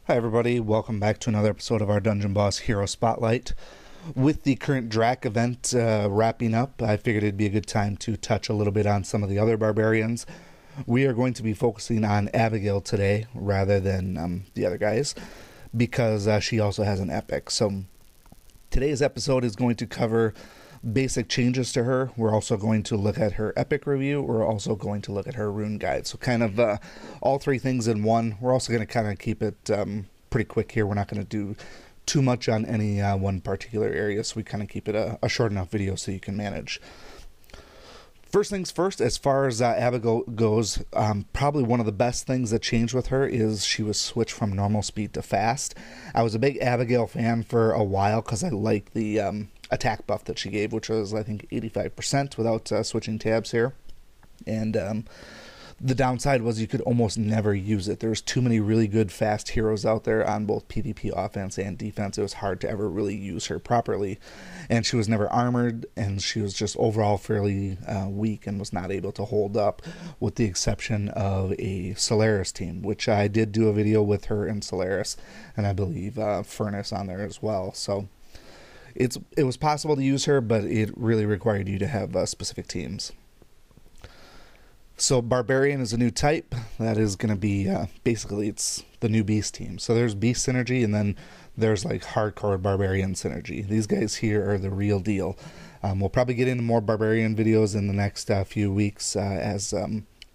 Hi everybody, welcome back to another episode of our Dungeon Boss Hero Spotlight. With the current Drac event wrapping up, I figured it'd be a good time to touch a little bit on some of the other barbarians. We are going to be focusing on Abigail today, rather than the other guys, because she also has an epic. So today's episode is going to cover basic changes to her. We're also going to look at her epic review. We're also going to look at her rune guide. So kind of all three things in one. We're also going to kind of keep it pretty quick here. We're not going to do too much on any one particular area, so we kind of keep it a short enough video so you can manage. First things first, as far as Abigail goes, probably one of the best things that changed with her is she was switched from normal speed to fast. I was a big Abigail fan for a while because I liked the attack buff that she gave, which was, I think, 85% without switching tabs here. And the downside was you could almost never use it. There's too many really good fast heroes out there on both PvP offense and defense. It was hard to ever really use her properly. And she was never armored, and she was just overall fairly weak and was not able to hold up, with the exception of a Solaris team, which I did do a video with her and Solaris, and I believe Furnace on there as well. So it was possible to use her, but it really required you to have specific teams. So Barbarian is a new type. That is going to be, basically, it's the new Beast team. So there's Beast synergy, and then there's like hardcore Barbarian synergy. These guys here are the real deal. We'll probably get into more Barbarian videos in the next few weeks as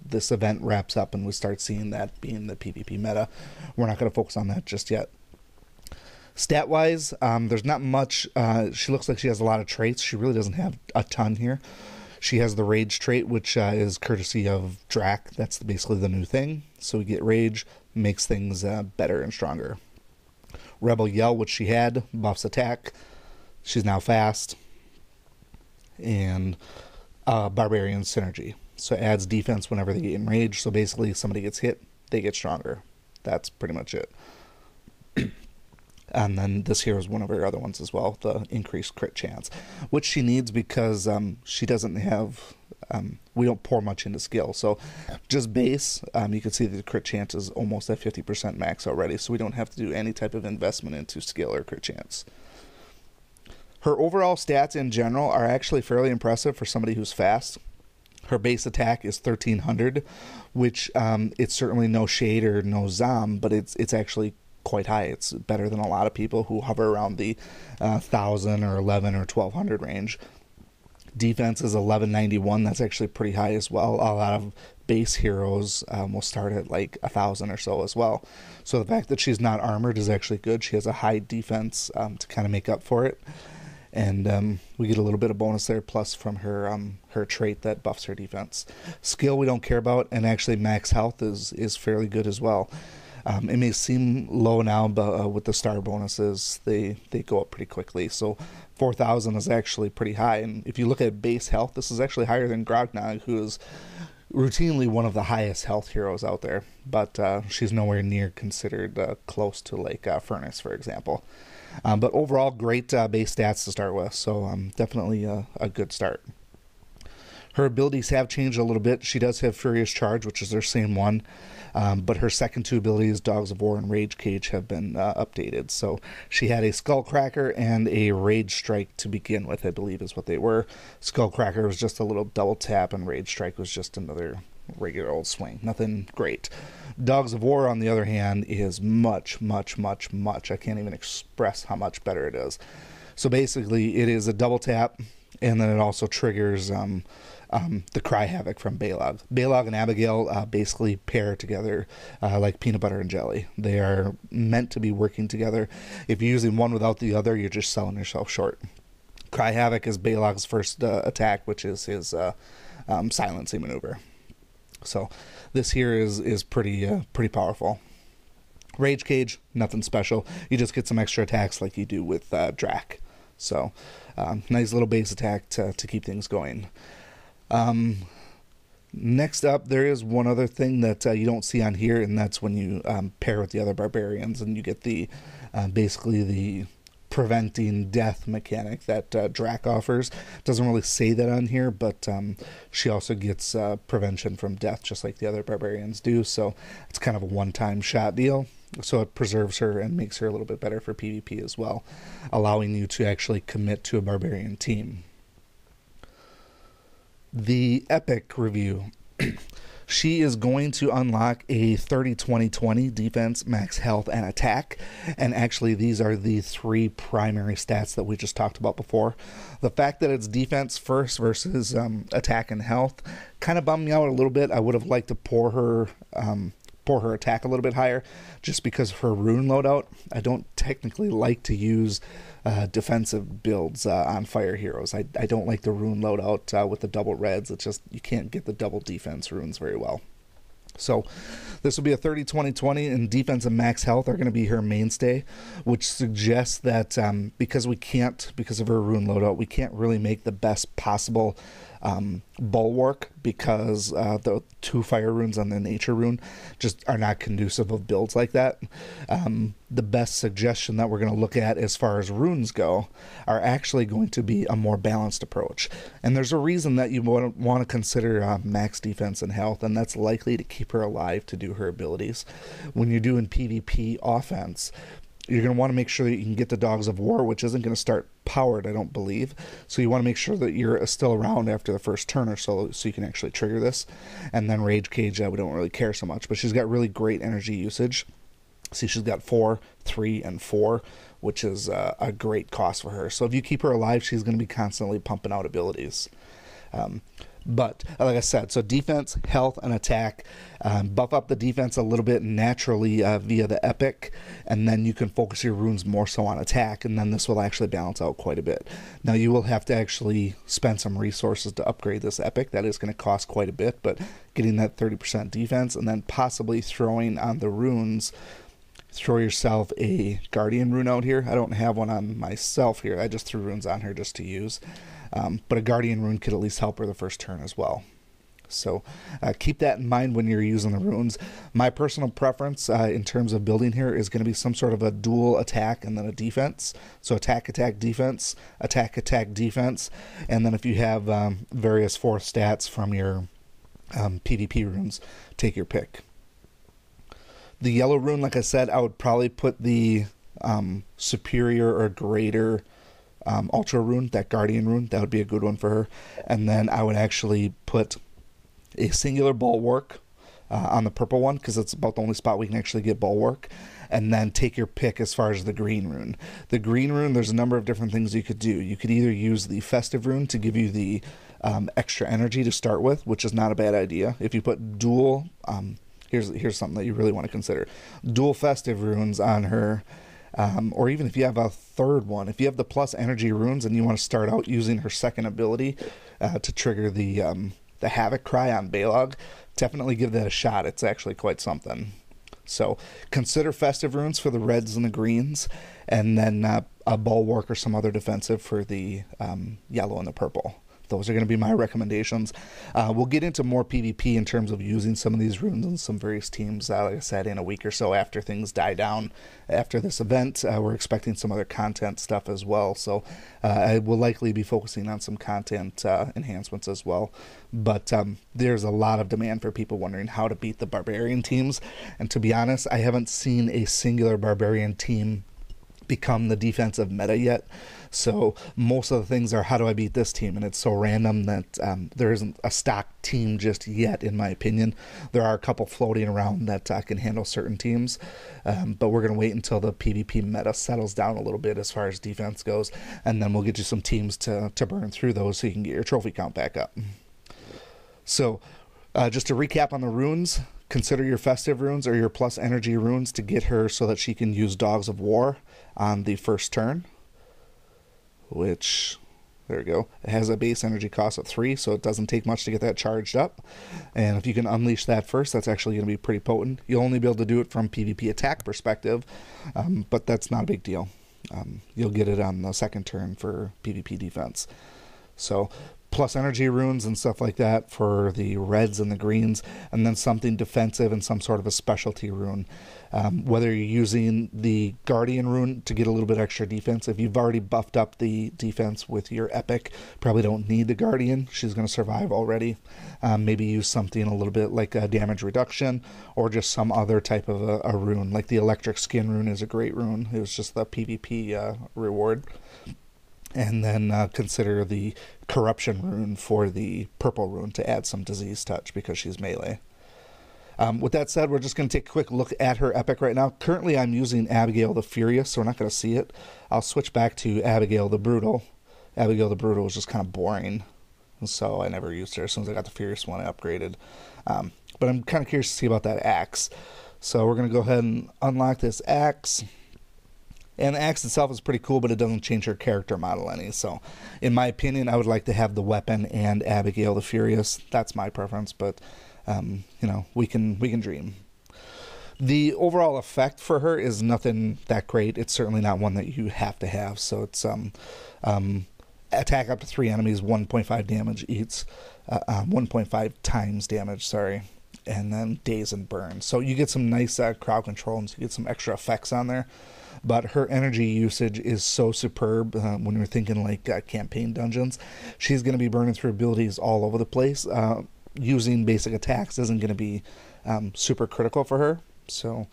this event wraps up and we start seeing that being the PvP meta. We're not going to focus on that just yet. Stat-wise, there's not much. She looks like she has a lot of traits. She really doesn't have a ton here. She has the Rage trait, which is courtesy of Drac. That's basically the new thing. So we get Rage, makes things better and stronger. Rebel Yell, which she had, buffs attack. She's now fast. And Barbarian Synergy. So it adds defense whenever they get enraged. So basically, if somebody gets hit, they get stronger. That's pretty much it. And then this here is one of her other ones as well, the increased crit chance, which she needs because she doesn't have, we don't pour much into skill. So just base, you can see the crit chance is almost at 50% max already, so we don't have to do any type of investment into skill or crit chance. Her overall stats in general are actually fairly impressive for somebody who's fast. Her base attack is 1300, which it's certainly no shade or no zom, but it's actually quite high. It's better than a lot of people who hover around the 1000 or 11 or 1200 range. Defense is 1191. That's actually pretty high as well. A lot of base heroes will start at like 1000 or so as well. So the fact that she's not armored is actually good. She has a high defense to kind of make up for it. And we get a little bit of bonus there, plus from her her trait that buffs her defense. Skill we don't care about, and actually max health is fairly good as well. It may seem low now, but with the star bonuses, they go up pretty quickly. So 4,000 is actually pretty high. And if you look at base health, this is actually higher than Grognog, who is routinely one of the highest health heroes out there. But she's nowhere near considered close to like Furnace, for example. But overall, great base stats to start with. So definitely a good start. Her abilities have changed a little bit. She does have Furious Charge, which is their same one. But her second two abilities, Dogs of War and Rage Cage, have been updated. So she had a Skullcracker and a Rage Strike to begin with, I believe is what they were. Skullcracker was just a little double tap, and Rage Strike was just another regular old swing. Nothing great. Dogs of War, on the other hand, is much, much, much, much. I can't even express how much better it is. So basically, it is a double tap, and then it also triggers the Cry Havoc from Balog. Balog and Abigail basically pair together like peanut butter and jelly. They are meant to be working together. If you're using one without the other, you're just selling yourself short. Cry Havoc is Balog's first attack, which is his silencing maneuver. So this here is pretty powerful. Rage Cage, nothing special. You just get some extra attacks like you do with Drac. So nice little base attack to keep things going. Next up, there is one other thing that you don't see on here, and that's when you pair with the other barbarians, and you get the basically the preventing death mechanic that Drac offers. Doesn't really say that on here, but she also gets prevention from death, just like the other barbarians do. So it's kind of a one-time shot deal. So it preserves her and makes her a little bit better for PvP as well, allowing you to actually commit to a barbarian team. The epic review. She is going to unlock a 30-20-20 defense, max health, and attack. And actually, these are the 3 primary stats that we just talked about before. The fact that it's defense first versus attack and health kind of bummed me out a little bit. I would have liked to pour her attack a little bit higher, just because of her rune loadout. I don't technically like to use defensive builds on fire heroes. I don't like the rune loadout with the double reds. It's just, you can't get the double defense runes very well. So this will be a 30-20-20, and defense and max health are going to be her mainstay, which suggests that because of her rune loadout, we can't really make the best possible bulwark, because the 2 fire runes on the nature rune just are not conducive of builds like that. The best suggestion that we're going to look at as far as runes go are actually going to be a more balanced approach. And there's a reason that you want to consider max defense and health, and that's likely to keep her alive to do her abilities. When you're doing PvP offense, you're going to want to make sure that you can get the Dogs of War, which isn't going to start powered, I don't believe. So you want to make sure that you're still around after the first turn or so you can actually trigger this. And then Rage Cage, we don't really care so much, but she's got really great energy usage. See, she's got 4, 3, and 4, which is a great cost for her. So if you keep her alive, she's going to be constantly pumping out abilities. But like I said, so defense, health, and attack. Buff up the defense a little bit naturally via the epic, and then you can focus your runes more so on attack, and then this will actually balance out quite a bit. Now you will have to actually spend some resources to upgrade this epic. That is going to cost quite a bit, but getting that 30% defense, and then possibly throwing on the runes, throw yourself a Guardian rune out here. I don't have one on myself here. I just threw runes on her just to use. But a Guardian rune could at least help her the first turn as well. So keep that in mind when you're using the runes. My personal preference in terms of building here is going to be some sort of a dual attack and then a defense. So attack, attack, defense, attack, attack, defense. And then if you have various 4 stats from your PvP runes, take your pick. The yellow rune, like I said, I would probably put the superior or greater Ultra rune, that Guardian rune. That would be a good one for her. And then I would actually put a singular bulwark on the purple one, because it's about the only spot we can actually get bulwark. And then take your pick as far as the green rune. The green rune, there's a number of different things you could do. You could either use the festive rune to give you the extra energy to start with, which is not a bad idea. If you put dual, here's something that you really want to consider. Dual festive runes on her. Or even if you have a third one, if you have the plus energy runes and you want to start out using her second ability to trigger the Havoc Cry on Balog, definitely give that a shot. It's actually quite something. So consider festive runes for the reds and the greens, and then a bulwark or some other defensive for the yellow and the purple. Those are going to be my recommendations. We'll get into more PvP in terms of using some of these runes in some various teams, like I said, in a week or so after things die down after this event. We're expecting some other content stuff as well, so I will likely be focusing on some content enhancements as well. But there's a lot of demand for people wondering how to beat the barbarian teams, and to be honest, I haven't seen a singular barbarian team become the defensive meta yet. So most of the things are, how do I beat this team? And it's so random that there isn't a stock team just yet, in my opinion. There are a couple floating around that can handle certain teams, but we're going to wait until the PvP meta settles down a little bit as far as defense goes, and then we'll get you some teams to burn through those so you can get your trophy count back up. So just to recap on the runes, consider your festive runes or your plus energy runes to get her so that she can use Dogs of War on the first turn, which, there we go, it has a base energy cost of 3, so it doesn't take much to get that charged up. And if you can unleash that first, that's actually going to be pretty potent. You'll only be able to do it from PvP attack perspective, but that's not a big deal. You'll get it on the second turn for PvP defense. So plus energy runes and stuff like that for the reds and the greens, and then something defensive and some sort of a specialty rune. Whether you're using the Guardian rune to get a little bit extra defense, if you've already buffed up the defense with your epic, probably don't need the Guardian. She's going to survive already. Maybe use something a little bit like a damage reduction, or just some other type of a rune. Like the electric skin rune is a great rune. It was just the PvP reward. And then consider the corruption rune for the purple rune to add some disease touch because she's melee. With that said, we're just going to take a quick look at her epic right now. Currently, I'm using Abigail the Furious, so we're not going to see it. I'll switch back to Abigail the Brutal. Abigail the Brutal was just kind of boring, so I never used her. As soon as I got the Furious one, I upgraded. But I'm kind of curious to see about that axe. So we're going to go ahead and unlock this axe. And the axe itself is pretty cool, but it doesn't change her character model any. So, in my opinion, I would like to have the weapon and Abigail the Furious. That's my preference, but you know, we can dream. The overall effect for her is nothing that great. It's certainly not one that you have to have. So it's attack up to 3 enemies, 1.5 damage each, 1.5 times damage. Sorry. And then daze and burn. So you get some nice crowd control, and so you get some extra effects on there. But her energy usage is so superb when you're thinking like campaign dungeons. She's going to be burning through abilities all over the place. Using basic attacks isn't going to be super critical for her. So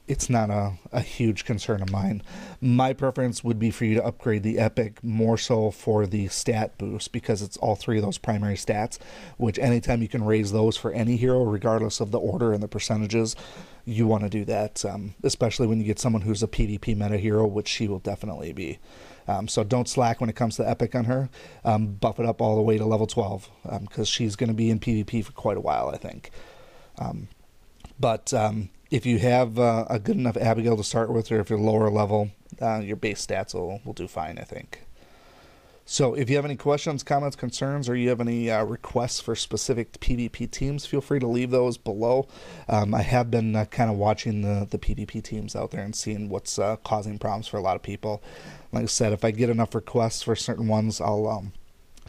it's not a huge concern of mine. My preference would be for you to upgrade the epic more so for the stat boost, because it's all 3 of those primary stats, which anytime you can raise those for any hero, regardless of the order and the percentages, you want to do that, especially when you get someone who's a PvP meta hero, which she will definitely be. So don't slack when it comes to epic on her. Buff it up all the way to level 12, because she's going to be in PvP for quite a while, I think. But if you have a good enough Abigail to start with, or if you're lower level, your base stats will do fine, I think. So if you have any questions, comments, concerns, or you have any requests for specific PvP teams, feel free to leave those below. I have been kind of watching the PvP teams out there and seeing what's causing problems for a lot of people. Like I said, if I get enough requests for certain ones, I'll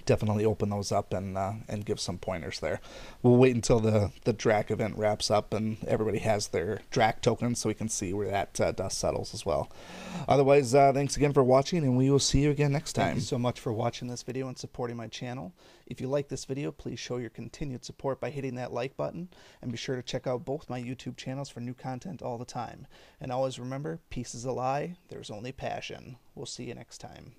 definitely open those up and give some pointers there. We'll wait until the Drac event wraps up and everybody has their Drac tokens so we can see where that dust settles as well. Otherwise, thanks again for watching, and we will see you again next time. Thank you so much for watching this video and supporting my channel. If you like this video, please show your continued support by hitting that like button, and be sure to check out both my YouTube channels for new content all the time. And always remember, peace is a lie, there's only passion. We'll see you next time.